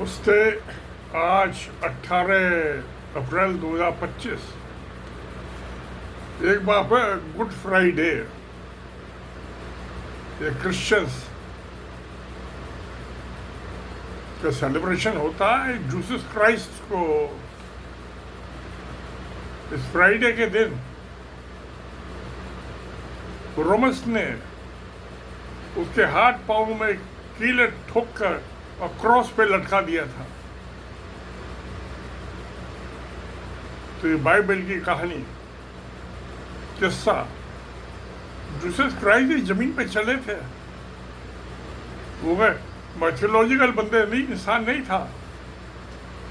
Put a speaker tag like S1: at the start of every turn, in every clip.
S1: उससे आज 18 अप्रैल 2025 एक बार फिर गुड फ्राइडे। ये क्रिश्चियंस का सेलिब्रेशन होता है जीसस क्राइस्ट को। इस फ्राइडे के दिन रोमस ने उसके हाथ पांव में कीले ठोक कर और क्रॉस पे लटका दिया था। तो ये बाइबल की कहानी किस्सा, जीसस क्राइस्ट इस जमीन पे चले थे। वो मैथोलॉजिकल बंदे नहीं, इंसान नहीं था,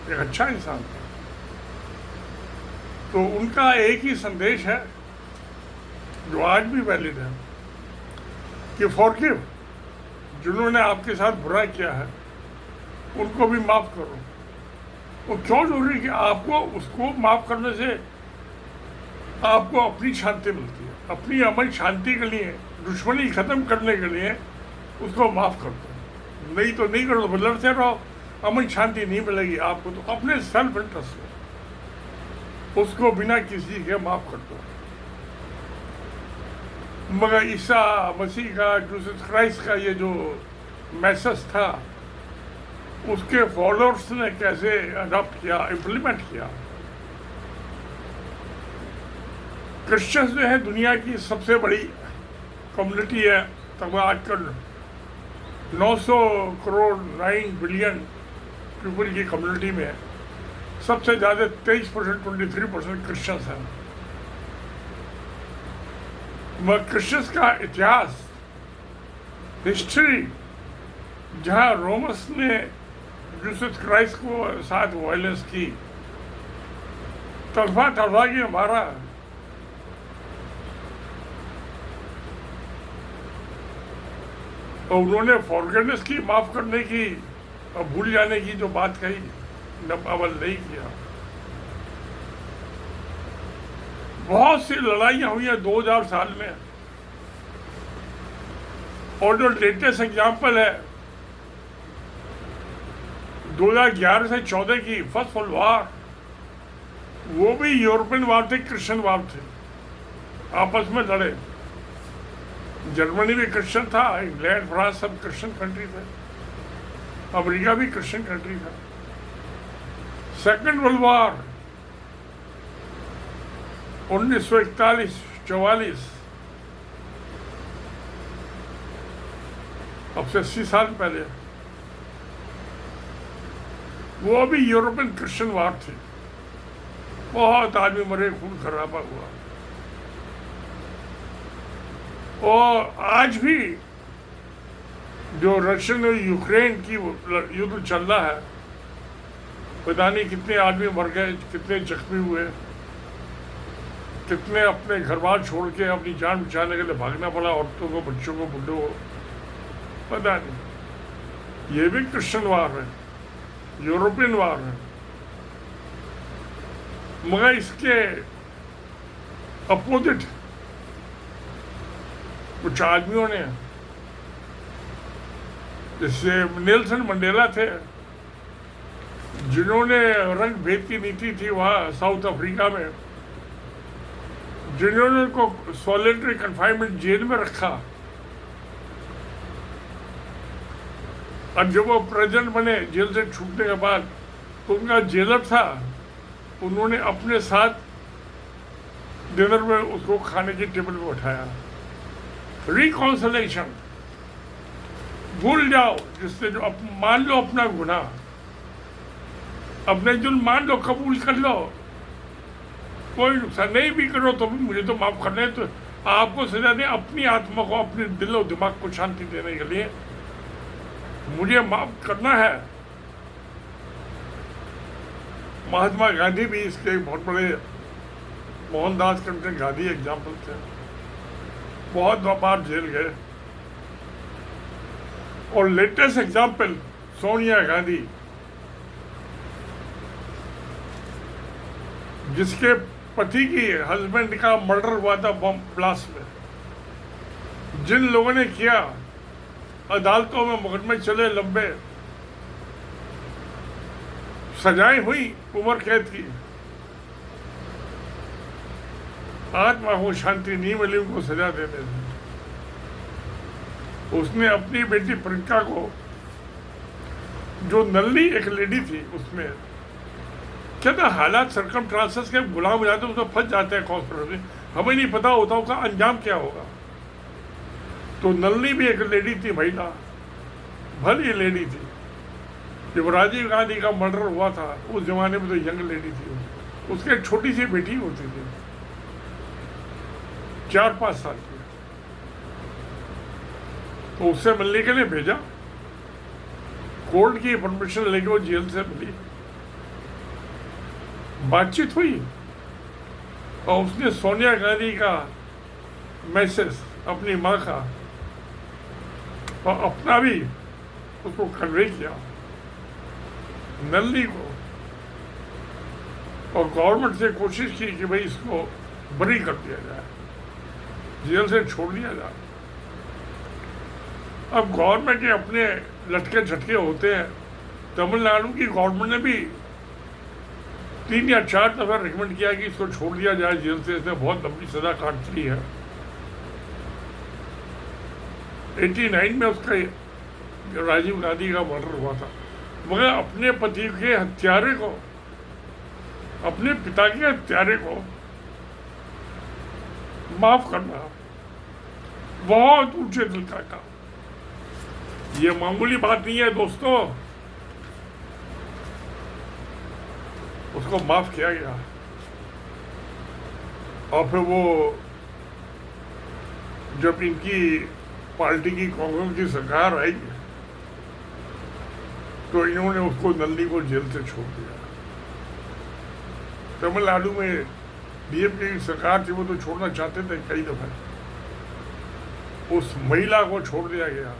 S1: एक अच्छा इंसान था। तो उनका एक ही संदेश है जो आज भी वैलिड है कि फॉरगिव, जिन्होंने आपके साथ बुरा किया है उनको भी माफ करो। वो क्यों जरूरी कि आपको उसको माफ करने से आपको अपनी शांति मिलती है। अपनी अमन शांति के लिए, दुश्मनी खत्म करने के लिए उसको माफ कर दो, नहीं तो नहीं करो, लड़ते रहो, अमन शांति नहीं मिलेगी आपको। तो अपने सेल्फ इंटरेस्ट से उसको बिना किसी के माफ कर दो। मगर ईसा मसीह का, जीसस क्राइस्ट का ये जो मैसेज था, उसके फॉलोअर्स ने कैसे अडॉप्ट किया, इम्प्लीमेंट किया। क्रिश्चियंस जो है दुनिया की सबसे बड़ी कम्युनिटी है। तब आजकल 900 करोड़ 9 बिलियन पीपल की कम्युनिटी में सबसे ज़्यादा 23%, 23% क्रिश्चियंस हैं। मगर क्रिश्चियंस का इतिहास, हिस्ट्री, जहाँ रोमस ने जीसस क्राइस्ट को साथ वायलेंस की, तरफा के मारा, और उन्होंने फॉरगिवनेस की, माफ करने की और भूल जाने की जो बात कही, न अमल नहीं किया। बहुत सी लड़ाइयाँ हुई हैं 2000 साल में। और जो लेटेस्ट एग्जाम्पल है 2011 से 14 की फर्स्ट वर्ल्ड वार, वो भी यूरोपियन वार थे, क्रिश्चियन वार थे, आपस में लड़े। जर्मनी भी क्रिश्चियन था, इंग्लैंड, फ्रांस सब क्रिश्चियन कंट्री थे, अमेरिका भी क्रिश्चियन कंट्री था। सेकेंड वर्ल्ड वार 1941-44, अब से 80 साल पहले, वो भी यूरोपियन क्रिश्चियन वार थी। बहुत आदमी मरे, खून खराबा हुआ। और आज भी जो रशियन और यूक्रेन की युद्ध चल रहा है, पता नहीं कितने आदमी मर गए, कितने जख्मी हुए, कितने अपने घर बार छोड़ के अपनी जान बचाने के लिए भागना पड़ा, औरतों को, बच्चों को, बुढ़ों को, पता नहीं। ये भी क्रिश्चियन वार है, यूरोपियन वार है। मगर इसके अपोजिट कुछ आदमियों ने, जैसे नेल्सन मंडेला थे, जिन्होंने रंग भेद की नीति थी वहाँ साउथ अफ्रीका में, जिन्होंने उनको सॉलिटरी कन्फाइनमेंट जेल में रखा, और जब वो प्रेसिडेंट बने जेल से छूटने के बाद, तो उनका जेलर था, उन्होंने अपने साथ डिनर में उसको खाने की टेबल पे उठाया। रिकॉन्सिलेशन, भूल जाओ, जिससे जो मान लो अपना गुनाह, अपने जुल्म मान लो, कबूल कर लो, कोई नुकसान नहीं भी करो तो भी मुझे तो माफ करना है। तो आपको सजा दें अपनी आत्मा को, अपने दिल और दिमाग को शांति देने के लिए, मुझे माफ करना है। महात्मा गांधी भी इसके एक बहुत बड़े, मोहनदास करमचंद गांधी एग्जाम्पल थे, बहुत बार जेल गए। और लेटेस्ट एग्जाम्पल सोनिया गांधी, जिसके पति की, हस्बैंड का मर्डर हुआ था बम ब्लास्ट में। जिन लोगों ने किया, अदालतों में मुकदमे चले लंबे, सजाएं हुई उम्र कैद की, आत्मा को शांति नहीं मिली उनको सजा देने से। उसने अपनी बेटी प्रियंका को, जो नल्ली एक लेडी थी, उसमें क्या था, हालात सर्कमस्टांसेस के गुलाम हो जाते हैं, उसमें फंस जाते हैं हॉस्पिटल में, हमें नहीं पता होता उसका अंजाम क्या होगा। तो नल्ली भी एक लेडी थी, महिला, भली लेडी थी। जब राजीव गांधी का मर्डर हुआ था उस जमाने में तो यंग लेडी थी, उसकी एक छोटी सी बेटी होती थी 4-5 साल की। तो उससे मिलने के लिए भेजा, कोर्ट की परमिशन लेके वो जेल से मिली, बातचीत हुई और उसने सोनिया गांधी का मैसेज, अपनी माँ का और अपना भी उसको कन्वे किया नल्ली को, और गवर्नमेंट से कोशिश की कि भाई इसको बरी कर दिया जाए, जेल से छोड़ दिया जाए। अब गवर्नमेंट के अपने लटके झटके होते हैं। तमिलनाडु की गवर्नमेंट ने भी 3 या 4 दफा रिकमेंड किया कि इसको छोड़ दिया जाए जेल से, इसने बहुत लंबी सजा काट ली है। 89 में उसका राजीव गांधी का मर्डर हुआ था, मगर अपने पति के हत्यारे को, अपने पिता के हत्यारे को माफ करना बहुत ऊंचे दिल का काम। ये मामूली बात नहीं है दोस्तों। उसको माफ किया गया और फिर वो जब इनकी पार्टी की, कांग्रेस की सरकार आई तो इन्होंने उसको, नल्ली को जेल से छोड़ दिया। तमिलनाडु में डीएमके की सरकार थी, वो तो छोड़ना चाहते थे कई दफा, उस महिला को छोड़ दिया गया।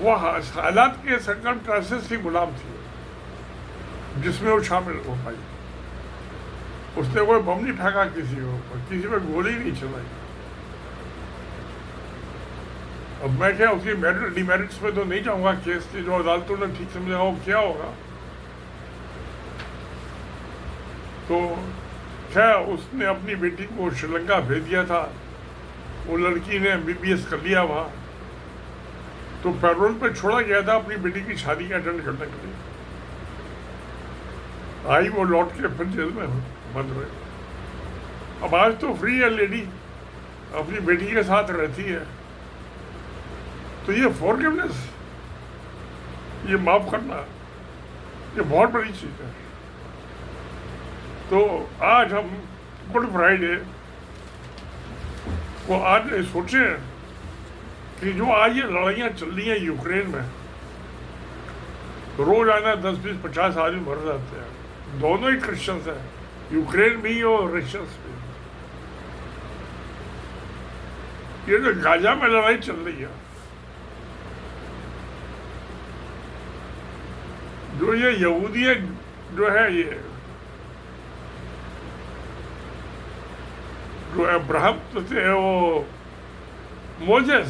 S1: वह हालात के सर्कमस्टांसेस की गुलाम थी जिसमें वो शामिल हो पाई। उसने कोई बम नहीं फेंका किसी के ऊपर, किसी पे गोली नहीं चलाई। अब मैं क्या उसकी मेरिट डिमेरिट्स में तो नहीं जाऊंगा, केस की जो अदालतों ने ठीक समझा वो क्या होगा। तो क्या उसने अपनी बेटी को श्रीलंका भेज दिया था, वो लड़की ने MBBS कर लिया वहाँ, तो पैरोल पे छोड़ा गया था अपनी बेटी की शादी अटेंड करने के लिए। आई वो लौट के फिर जेल में बंद रहे। अब आज तो फ्री है लेडी, अपनी बेटी के साथ रहती है। तो ये फॉरगिवनेस, ये माफ करना, ये बहुत बड़ी चीज है। तो आज हम गुड फ्राइडे को आज सोचे कि जो आज ये लड़ाइयाँ चल रही हैं यूक्रेन में, रोजाना 10, 20, 50 आदमी मर जाते हैं। दोनों ही क्रिश्चियंस हैं, यूक्रेन भी और रशियंस भी। ये जो गाजा में लड़ाई चल रही है, जो ये यहूदी जो है, ये जो अब्राहम थे, वो मोजेस,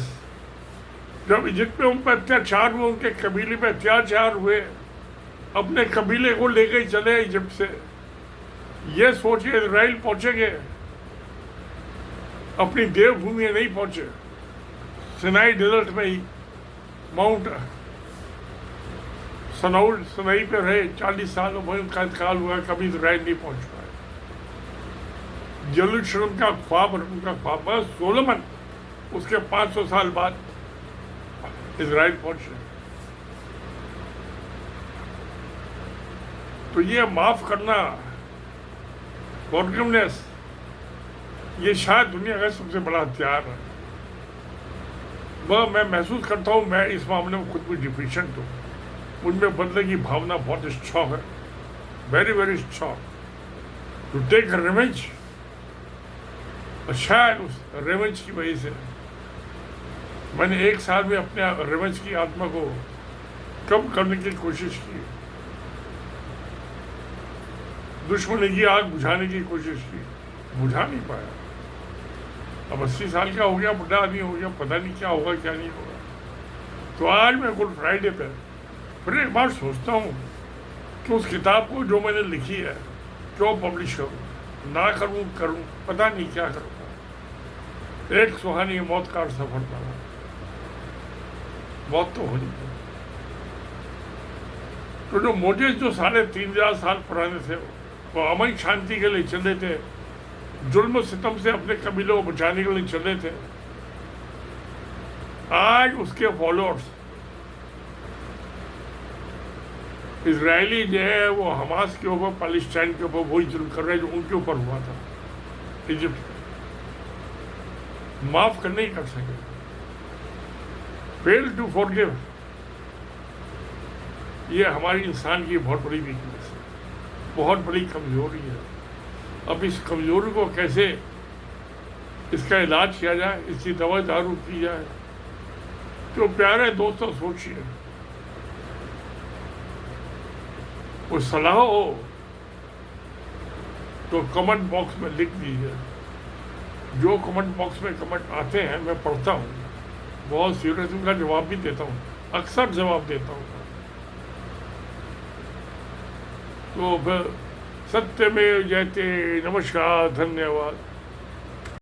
S1: जब इजिप्ट में उन पर अत्याचार हुए, उनके कबीले पे अत्याचार हुए, अपने कबीले को लेकर चले इजिप्ट से, ये सोचे इजराइल पहुंचेंगे, अपनी देवभूमि में नहीं पहुंचे, सिनाई डेजर्ट में ही, माउंट सनाई पे रहे 40 साल, वहीं उनका इंतकाल हुआ, कभी इजराइल नहीं पहुंच पाए। जेरूसलम का ख्वाब, उनका ख्वाब, बस सोलोमन उसके 500 साल बाद इजराइल पहुंचे। तो ये माफ करना, फॉरगिवनेस, ये शायद दुनिया का सबसे बड़ा हथियार है। वह मैं महसूस करता हूँ, मैं इस मामले में खुद भी डिफिशिएंट हूँ। उनमें बदले की भावना बहुत स्ट्रॉन्ग है, very very strong, to take revenge. और शायद उस रिवेंज की वजह से मैंने 1 साल में अपने रिवेंज की आत्मा को कम करने की कोशिश की, दुश्मनी की आग बुझाने की कोशिश की, बुझा नहीं पाया। अब 80 साल का हो गया, बुढ़ा आदमी हो गया, पता नहीं क्या होगा क्या नहीं होगा। तो आज मैं गुड फ्राइडे पे फिर एक बार सोचता हूँ तो उस किताब को जो मैंने लिखी है क्यों पब्लिश करूं, ना करूं करूं, पता नहीं क्या करूंगा। एक सुहानी मौत का सफर था, मौत तो होनी है। तो जो मुझे जो 3,500 साल पुराने थे वो अमन शांति के लिए चले थे, जुल्म सितम से अपने कबीलों को बचाने के लिए चले थे। आज उसके फॉलोअर्स इजरायली जो है वो हमास के ऊपर, पैलेस्टाइन के ऊपर वही जुल्म कर रहे हैं जो उनके ऊपर हुआ था इजिप्ट। माफ कर नहीं कर सके, फेल टू फॉरगिव। ये हमारी इंसान की बहुत बड़ी वीकनेस है, बहुत बड़ी कमजोरी है। अब इस कमजोरी को कैसे इसका इलाज किया जाए, इसकी दवा दारू की जाए, तो प्यारे दोस्तों सोचिए। कोई सलाह हो तो कमेंट बॉक्स में लिख दीजिए। जो कमेंट बॉक्स में कमेंट आते हैं मैं पढ़ता हूँ, बहुत सीरियस उनका जवाब भी देता हूँ, अक्सर जवाब देता हूँ। तो फिर सत्य में जयते। नमस्कार, धन्यवाद।